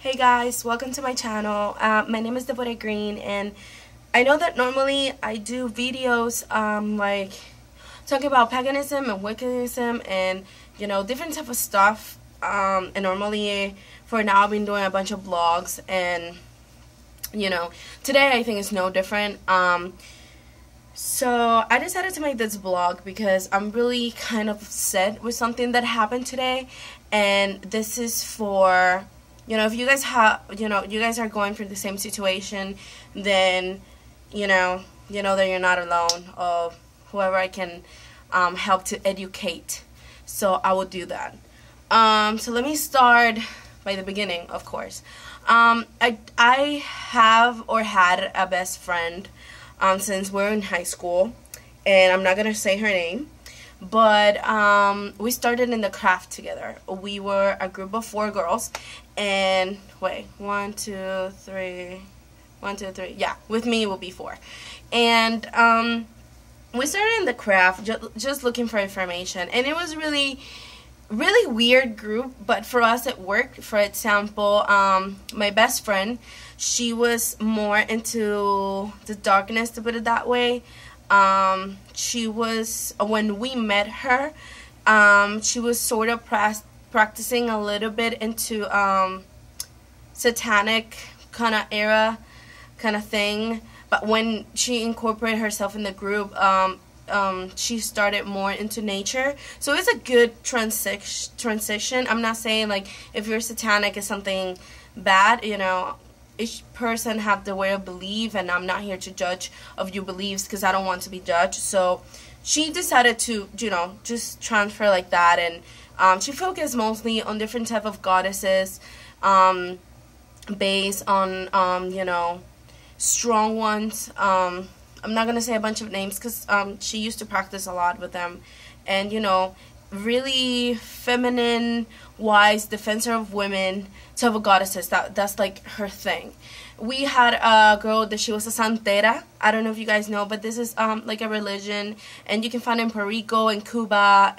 Hey guys, welcome to my channel. My name is Deborah Green, and I know that normally I do videos like talking about paganism and Wiccanism and different type of stuff. And normally for now I've been doing a bunch of vlogs, and today I think is no different. So I decided to make this vlog because I'm really kind of upset with something that happened today, and this is for if you guys have you guys are going through the same situation, then that you're not alone, or whoever I can help to educate. So I will do that. So let me start by the beginning, of course. I have or had a best friend since we're in high school, and I'm not gonna say her name, but we started in the craft together. We were a group of 4 girls, and wait, 1, 2, 3, yeah, with me it will be 4. And we started in the craft just looking for information, and it was really weird group, but for us it worked. For example, my best friend, she was more into the darkness, to put it that way. She was, when we met her, she was sort of practicing a little bit into satanic kind of era kind of thing, but when she incorporated herself in the group, she started more into nature. So it's a good transition. I'm not saying like if you're satanic is something bad, each person have the way of belief, and I'm not here to judge of your beliefs because I don't want to be judged. So she decided to just transfer like that, and she focused mostly on different type of goddesses, based on strong ones. I'm not gonna say a bunch of names because she used to practice a lot with them, and really feminine, wise, defender of women type of goddesses. That's like her thing. We had a girl that she was a santera. I don't know if you guys know, but this is like a religion, and you can find it in Puerto Rico and Cuba.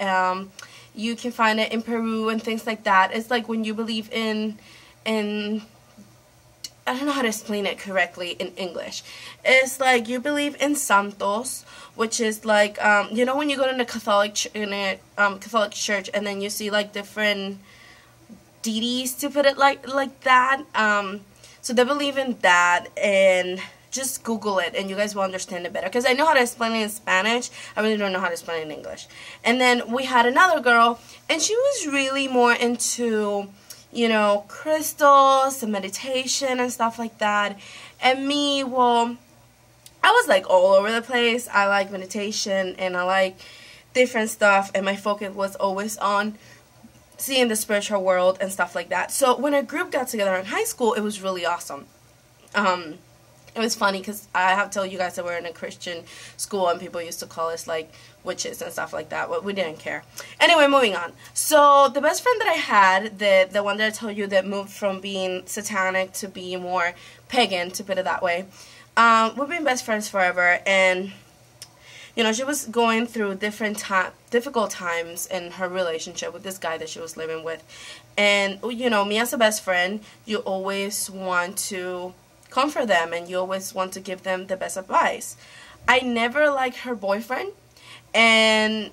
You can find it in Peru and things like that. It's like when you believe in I don't know how to explain it correctly in English. It's like you believe in santos, which is like when you go to the Catholic church, and then you see like different deities, to put it like that. So they believe in that, and just Google it and you guys will understand it better, because I know how to explain it in Spanish. I really don't know how to explain it in English. And then we had another girl, and she was really more into crystals and meditation and stuff like that. And me, well, I was like all over the place. I like meditation and I like different stuff, and my focus was always on seeing the spiritual world and stuff like that. So when a group got together in high school, it was really awesome. It was funny because I have told you guys that we're in a Christian school, and people used to call us like witches and stuff like that, but we didn't care. Anyway, moving on. So the best friend that I had, the one that I told you that moved from being satanic to being more pagan, to put it that way, we've been best friends forever. And she was going through difficult times in her relationship with this guy that she was living with. And me as a best friend, you always want to comfort them, and you always want to give them the best advice. I never liked her boyfriend, and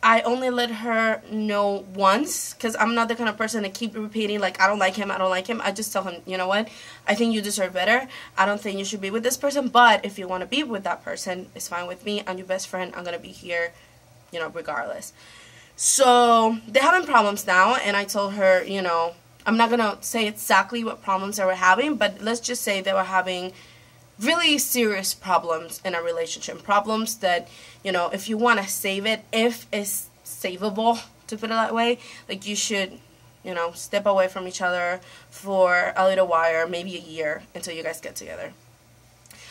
I only let her know once, because I'm not the kind of person to keep repeating like I don't like him, I don't like him. I just tell him, you know what, I think you deserve better. I don't think you should be with this person, but if you want to be with that person, it's fine with me. I'm your best friend. I'm gonna be here regardless. So they're having problems now, and I told her, I'm not gonna say exactly what problems they were having, but let's just say they were having really serious problems in a relationship. Problems that, if you want to save it, if it's savable, to put it that way, like you should, step away from each other for a little while, or maybe a year, until you guys get together.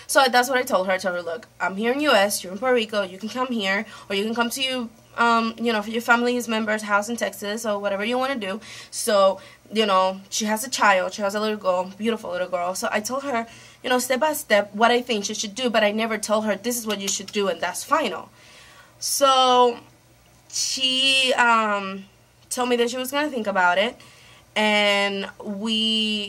So that's what I told her. I told her, look, I'm here in U.S., you're in Puerto Rico, you can come here, or you can come to for your family's member's house in Texas, or whatever you want to do. So, she has a child, she has a little girl, beautiful little girl. So I told her, step by step what I think she should do, but I never told her this is what you should do and that's final. So she told me that she was going to think about it, and we,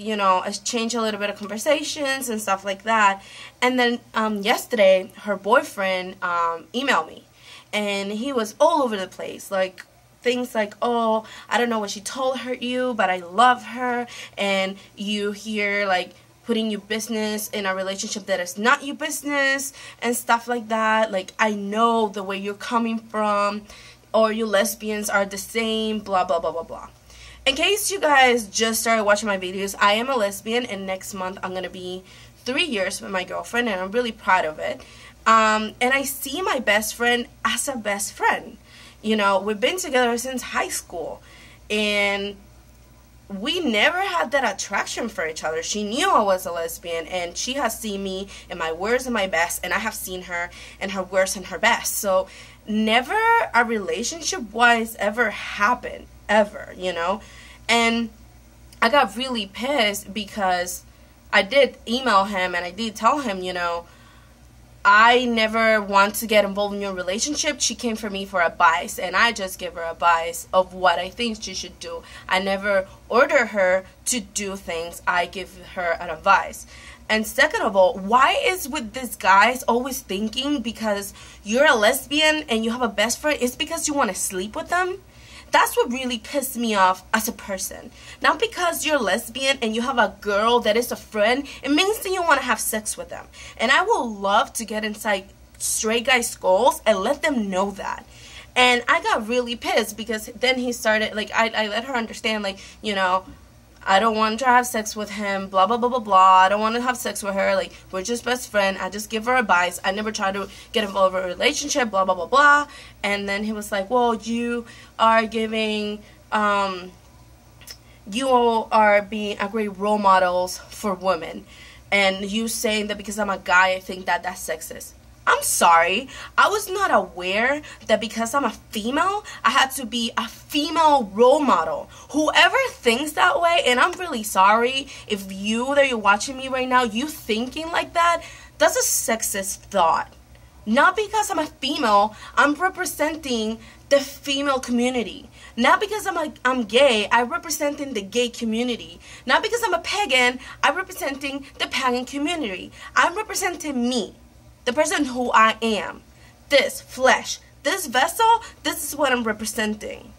you know, exchanged a little bit of conversations and stuff like that. And then yesterday, her boyfriend emailed me, and he was all over the place, like things like, oh, I don't know what she told you, but I love her, and you here like putting your business in a relationship that is not your business and stuff like that. Like, I know the way you're coming from, or you lesbians are the same, blah blah blah blah blah. In case you guys just started watching my videos, I am a lesbian, and next month I'm gonna be 3 years with my girlfriend, and I'm really proud of it. And I see my best friend as a best friend. You know, we've been together since high school, and we never had that attraction for each other. She knew I was a lesbian, and she has seen me in my worst and my best, and I have seen her in her worst and her best. So never a relationship-wise ever happened, ever, you know? And I got really pissed because I did email him, and I did tell him, you know, I never want to get involved in your relationship. She came for me for advice, and I just give her advice of what I think she should do. I never order her to do things. I give her an advice. And second of all, why is with these guys always thinking because you're a lesbian and you have a best friend, it's because you want to sleep with them? That's what really pissed me off as a person. Not because you're lesbian and you have a girl that is a friend, it means that you want to have sex with them. And I would love to get inside straight guys' skulls and let them know that. And I got really pissed because then he started, like, I let her understand, like, you know, I don't want to have sex with him, blah, blah, blah, blah, blah. I don't want to have sex with her. Like, we're just best friends. I just give her advice. I never try to get involved in a relationship, blah, blah, blah, blah. And then he was like, well, you are giving, you are being a great role models for women. And you saying that because I'm a guy, I think that that's sexist. I'm sorry, I was not aware that because I'm a female, I had to be a female role model. Whoever thinks that way, and I'm really sorry if you that you're watching me right now, you thinking like that, that's a sexist thought. Not because I'm a female, I'm representing the female community. Not because I'm gay, I'm representing the gay community. Not because I'm a pagan, I'm representing the pagan community. I'm representing me. The person who I am, this flesh, this vessel, this is what I'm representing.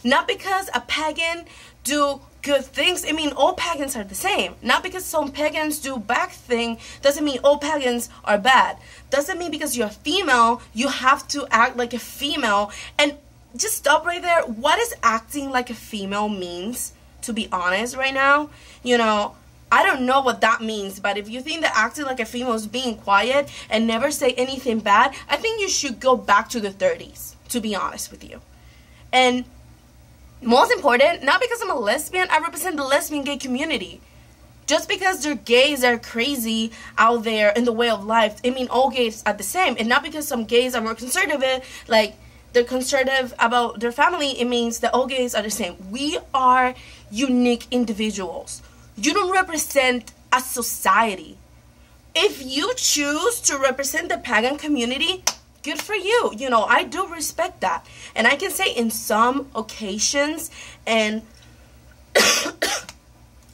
Not because a pagan do good things, I mean all pagans are the same. Not because some pagans do bad thing, doesn't mean all pagans are bad. Doesn't mean because you're a female, you have to act like a female. And just stop right there. What is acting like a female means, to be honest right now? You know, I don't know what that means, but if you think that acting like a female is being quiet and never say anything bad, I think you should go back to the 30s, to be honest with you. And most important, not because I'm a lesbian, I represent the lesbian gay community. Just because they're gays are crazy out there in the way of life, I mean all gays are the same. And not because some gays are more conservative, like they're conservative about their family, it means that all gays are the same. We are unique individuals. You don't represent a society. If you choose to represent the pagan community, good for you. You know, I do respect that. And I can say in some occasions, and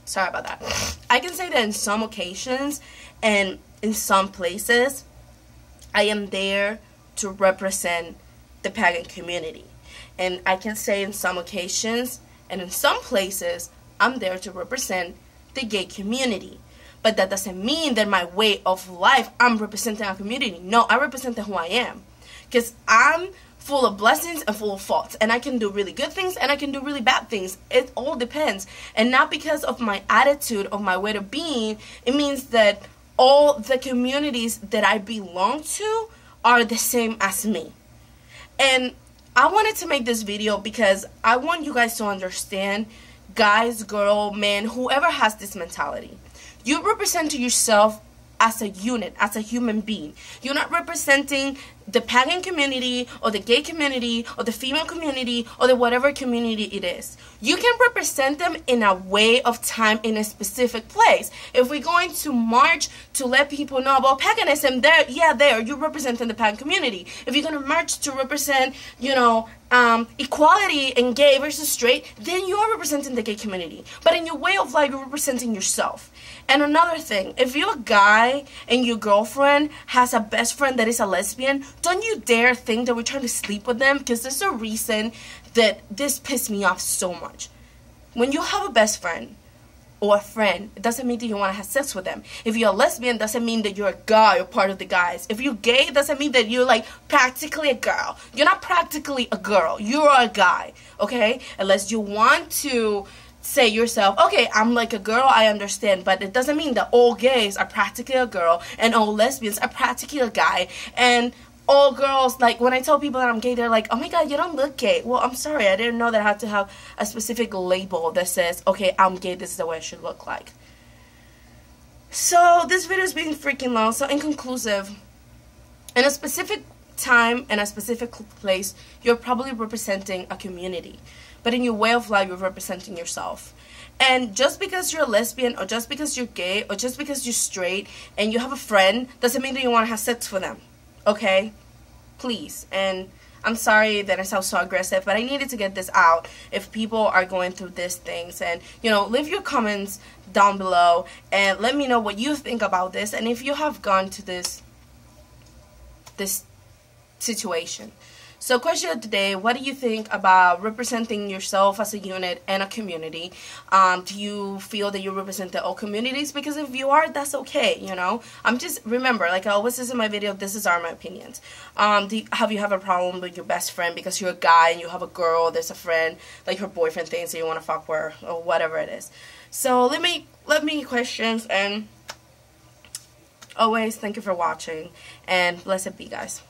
sorry about that. I can say that in some occasions and in some places, I am there to represent the pagan community. And I can say in some occasions and in some places, I'm there to represent the gay community. But that doesn't mean that my way of life, I'm representing a community. No, I represent who I am. Because I'm full of blessings and full of faults. And I can do really good things and I can do really bad things. It all depends. And not because of my attitude, of my way of being, it means that all the communities that I belong to are the same as me. And I wanted to make this video because I want you guys to understand, guys, girl, man, whoever has this mentality, you represent yourself as a unit, as a human being. You're not representing the pagan community or the gay community or the female community or the whatever community it is. You can represent them in a way of time in a specific place. If we're going to march to let people know about paganism, there you're representing the pagan community. If you're going to march to represent, equality in gay versus straight, then you are representing the gay community. But in your way of life, you're representing yourself. And another thing, if you're a guy and your girlfriend has a best friend that is a lesbian, don't you dare think that we're trying to sleep with them, because there's a reason that this pissed me off so much. When you have a best friend or a friend, it doesn't mean that you want to have sex with them. If you're a lesbian, it doesn't mean that you're a guy or part of the guys. If you're gay, it doesn't mean that you're like practically a girl. You're not practically a girl. You're a guy, okay? Unless you want to say yourself, okay, I'm like a girl, I understand, but it doesn't mean that all gays are practically a girl and all lesbians are practically a guy, and all girls, like when I tell people that I'm gay, they're like, oh my god, you don't look gay. Well, I'm sorry, I didn't know that I had to have a specific label that says, okay, I'm gay, this is the way I should look like. So this video is being freaking long, so inconclusive. In a specific time and a specific place, you're probably representing a community. But in your way of life, you're representing yourself. And just because you're a lesbian, or just because you're gay, or just because you're straight, and you have a friend, doesn't mean that you want to have sex with them. Okay? Please. And I'm sorry that I sound so aggressive, but I needed to get this out if people are going through these things. And, leave your comments down below and let me know what you think about this, and if you have gone to this situation. So question of the day, what do you think about representing yourself as a unit and a community? Do you feel that you represent all communities? Because if you are, that's okay, I'm just, remember, like I always say in my video, this is my opinions. Have you have a problem with your best friend because you're a guy and you have a girl, there's a friend, like her boyfriend thinks that you want to fuck her or whatever it is. So let me questions, and always thank you for watching, and blessed be, guys.